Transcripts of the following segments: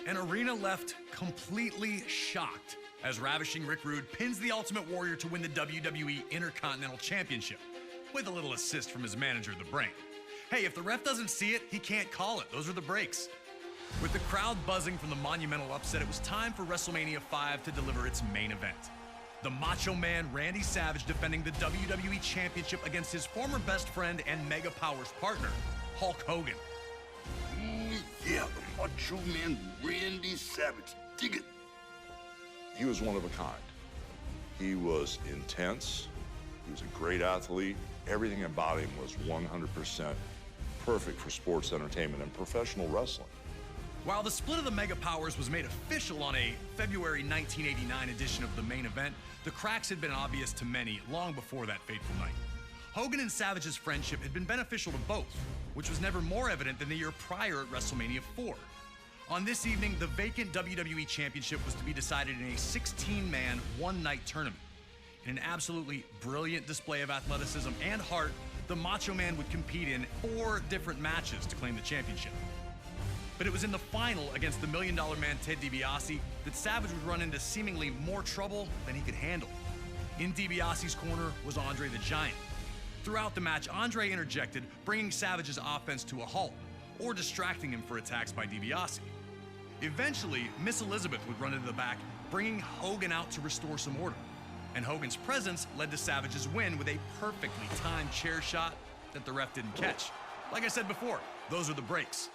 An arena left completely shocked as Ravishing Rick Rude pins the Ultimate Warrior to win the WWE Intercontinental Championship, with a little assist from his manager, The Brain. Hey, if the ref doesn't see it, he can't call it. Those are the breaks. With the crowd buzzing from the monumental upset, it was time for WrestleMania 5 to deliver its main event. The Macho Man Randy Savage defending the WWE Championship against his former best friend and Mega Powers partner, Hulk Hogan. Yeah, the Macho Man Randy Savage. Dig it. He was one of a kind. He was intense. He was a great athlete. Everything about him was 100% perfect for sports entertainment and professional wrestling. While the split of the Mega Powers was made official on a February 1989 edition of the main event, the cracks had been obvious to many long before that fateful night. Hogan and Savage's friendship had been beneficial to both, which was never more evident than the year prior at WrestleMania 4. On this evening, the vacant WWE Championship was to be decided in a 16-man, one-night tournament. In an absolutely brilliant display of athleticism and heart, the Macho Man would compete in 4 different matches to claim the championship. But it was in the final against the $1 Million Man Ted DiBiase that Savage would run into seemingly more trouble than he could handle. In DiBiase's corner was Andre the Giant. Throughout the match, Andre interjected, bringing Savage's offense to a halt, or distracting him for attacks by DiBiase. Eventually, Miss Elizabeth would run into the back, bringing Hogan out to restore some order. And Hogan's presence led to Savage's win with a perfectly timed chair shot that the ref didn't catch. Like I said before, those are the breaks.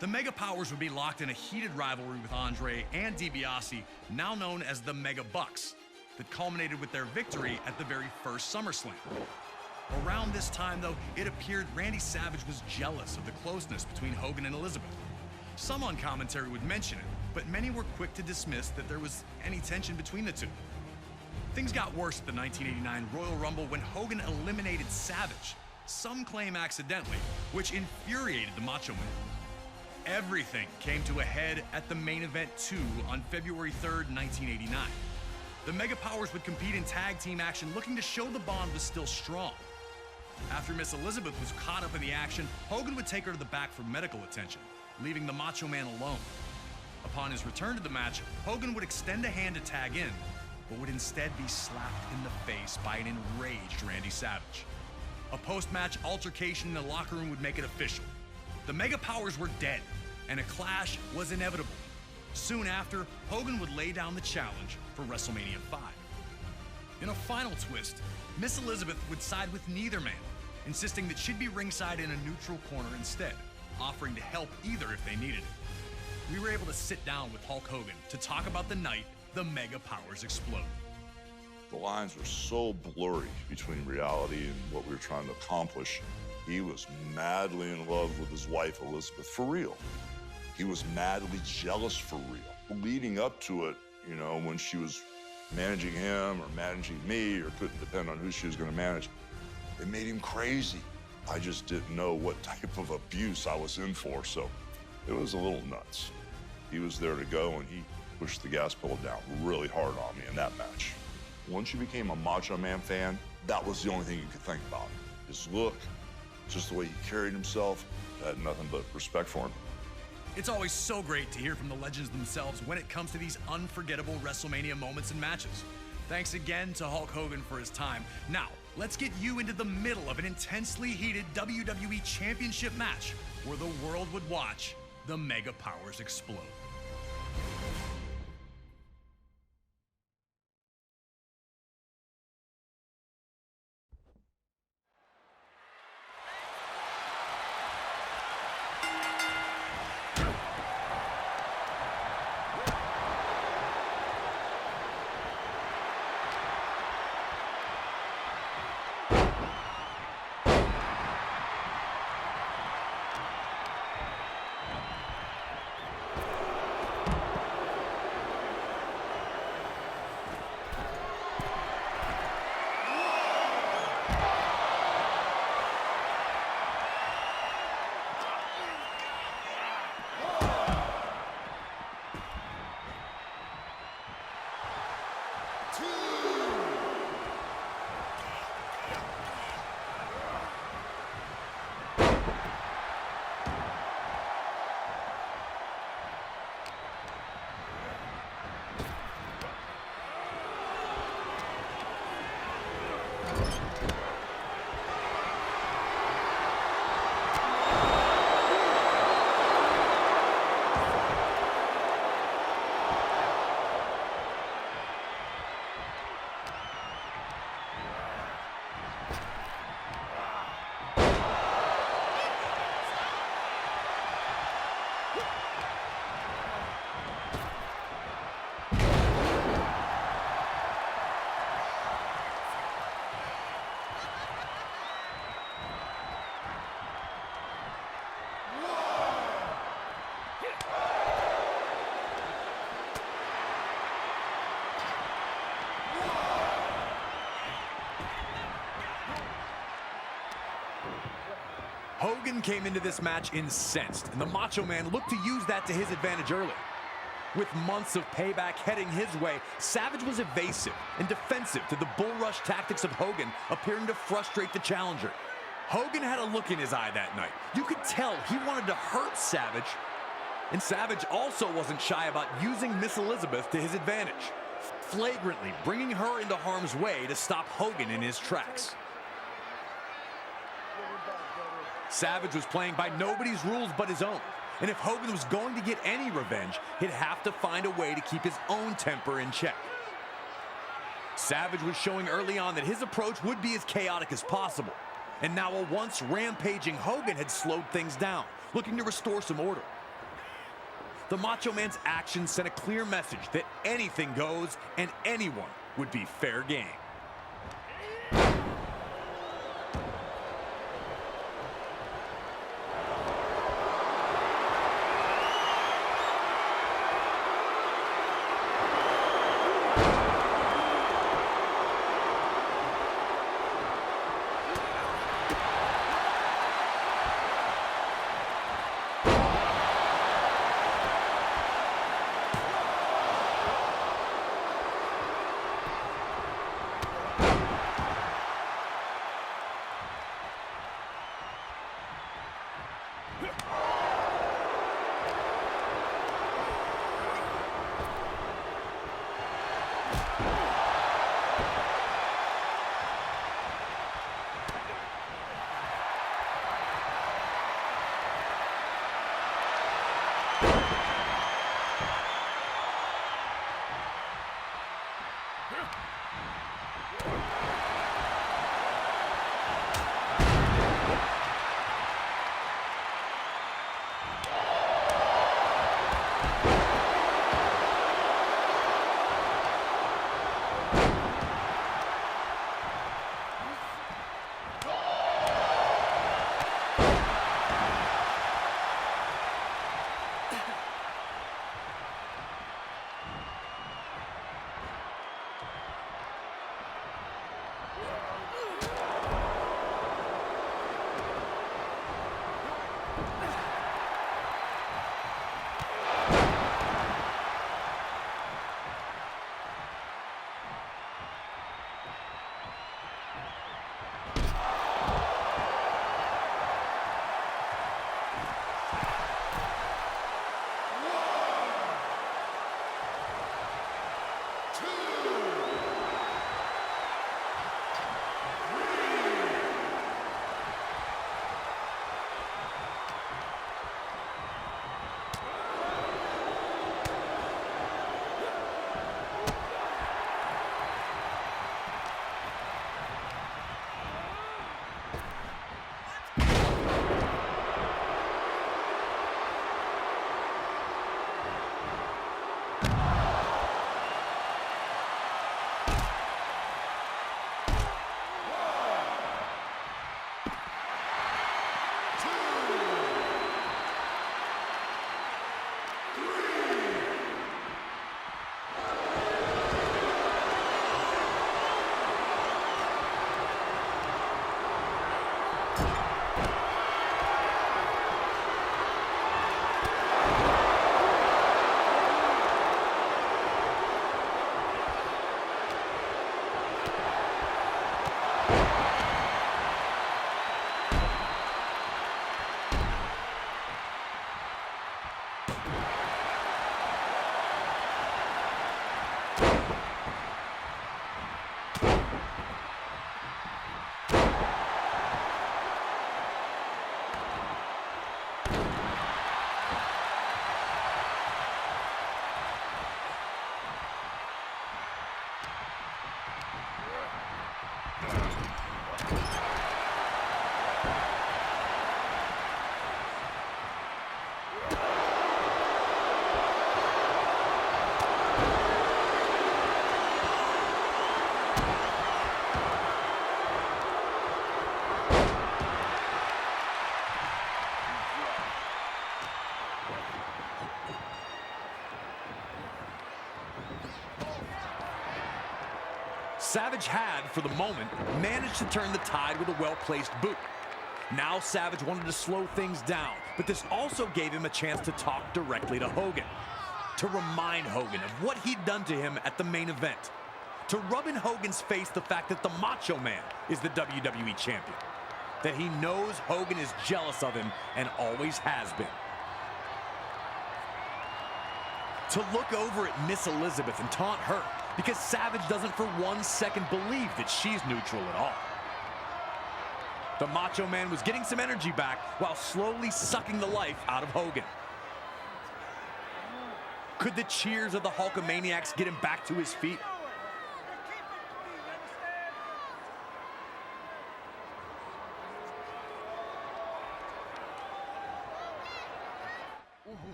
The Mega Powers would be locked in a heated rivalry with Andre and DiBiase, now known as the Mega Bucks, that culminated with their victory at the very first SummerSlam. Around this time, though, it appeared Randy Savage was jealous of the closeness between Hogan and Elizabeth. Some on commentary would mention it, but many were quick to dismiss that there was any tension between the two. Things got worse at the 1989 Royal Rumble when Hogan eliminated Savage, some claim accidentally, which infuriated the Macho Man. Everything came to a head at the main event 2 on February 3rd, 1989. The Mega Powers would compete in tag team action, looking to show the bond was still strong. After Miss Elizabeth was caught up in the action, Hogan would take her to the back for medical attention, leaving the Macho Man alone. Upon his return to the match, Hogan would extend a hand to tag in, but would instead be slapped in the face by an enraged Randy Savage. A post-match altercation in the locker room would make it official. The Mega Powers were dead, and a clash was inevitable. Soon after, Hogan would lay down the challenge for WrestleMania 5. In a final twist, Miss Elizabeth would side with neither man, insisting that she'd be ringside in a neutral corner instead, offering to help either if they needed it. We were able to sit down with Hulk Hogan to talk about the night the Mega Powers exploded. The lines were so blurry between reality and what we were trying to accomplish. He was madly in love with his wife, Elizabeth, for real. He was madly jealous for real. Leading up to it, you know, when she was managing him or managing me or couldn't depend on who she was going to manage, it made him crazy. I just didn't know what type of abuse I was in for, so it was a little nuts. He was there to go, and he pushed the gas pedal down really hard on me in that match. Once you became a Macho Man fan, that was the only thing you could think about. His look, just the way he carried himself, I had nothing but respect for him. It's always so great to hear from the legends themselves when it comes to these unforgettable WrestleMania moments and matches. Thanks again to Hulk Hogan for his time. Now, let's get you into the middle of an intensely heated WWE Championship match where the world would watch the Mega Powers explode. Hogan came into this match incensed, and the Macho Man looked to use that to his advantage early. With months of payback heading his way, Savage was evasive and defensive to the bull rush tactics of Hogan, appearing to frustrate the challenger. Hogan had a look in his eye that night. You could tell he wanted to hurt Savage, and Savage also wasn't shy about using Miss Elizabeth to his advantage, flagrantly bringing her into harm's way to stop Hogan in his tracks. Savage was playing by nobody's rules but his own, and if Hogan was going to get any revenge, he'd have to find a way to keep his own temper in check. Savage was showing early on that his approach would be as chaotic as possible, and now a once rampaging Hogan had slowed things down, looking to restore some order. The Macho Man's actions sent a clear message that anything goes and anyone would be fair game. Savage had, for the moment, managed to turn the tide with a well-placed boot. Now Savage wanted to slow things down, but this also gave him a chance to talk directly to Hogan, to remind Hogan of what he'd done to him at the main event, to rub in Hogan's face the fact that the Macho Man is the WWE Champion, that he knows Hogan is jealous of him and always has been. To look over at Miss Elizabeth and taunt her because Savage doesn't for 1 second believe that she's neutral at all. The Macho Man was getting some energy back while slowly sucking the life out of Hogan. Could the cheers of the Hulkamaniacs get him back to his feet?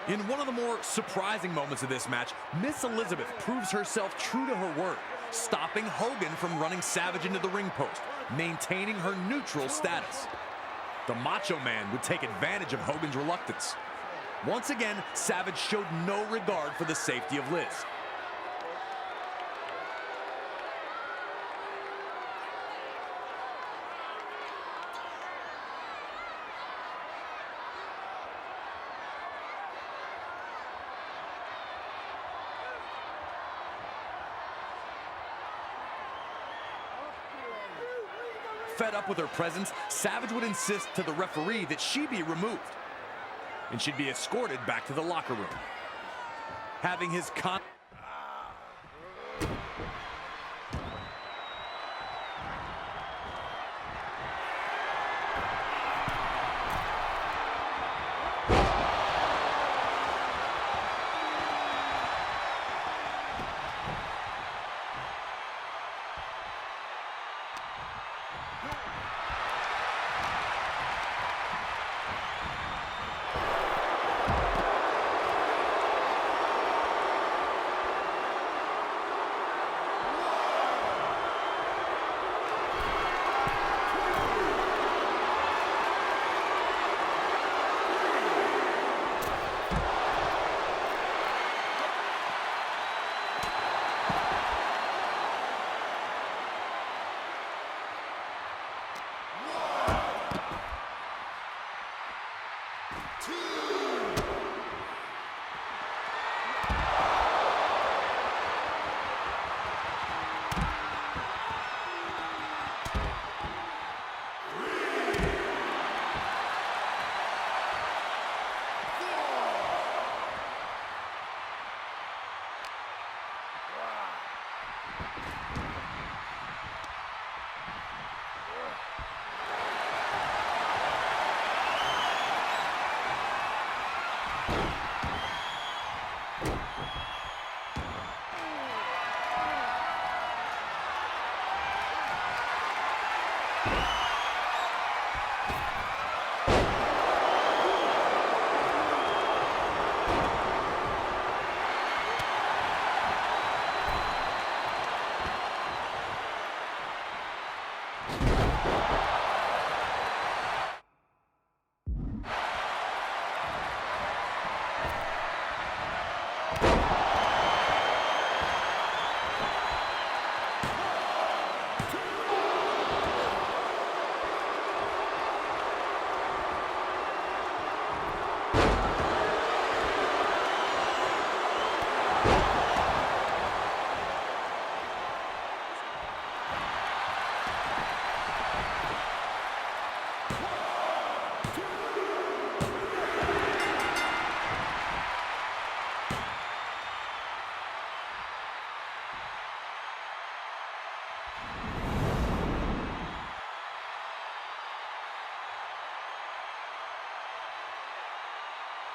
In one of the more surprising moments of this match, Miss Elizabeth proves herself true to her word, stopping Hogan from running Savage into the ring post, maintaining her neutral status. The Macho Man would take advantage of Hogan's reluctance. Once again, Savage showed no regard for the safety of Liz. Fed up with her presence, Savage would insist to the referee that she be removed, and she'd be escorted back to the locker room. Having his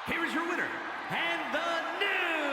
Here is your winner, and the new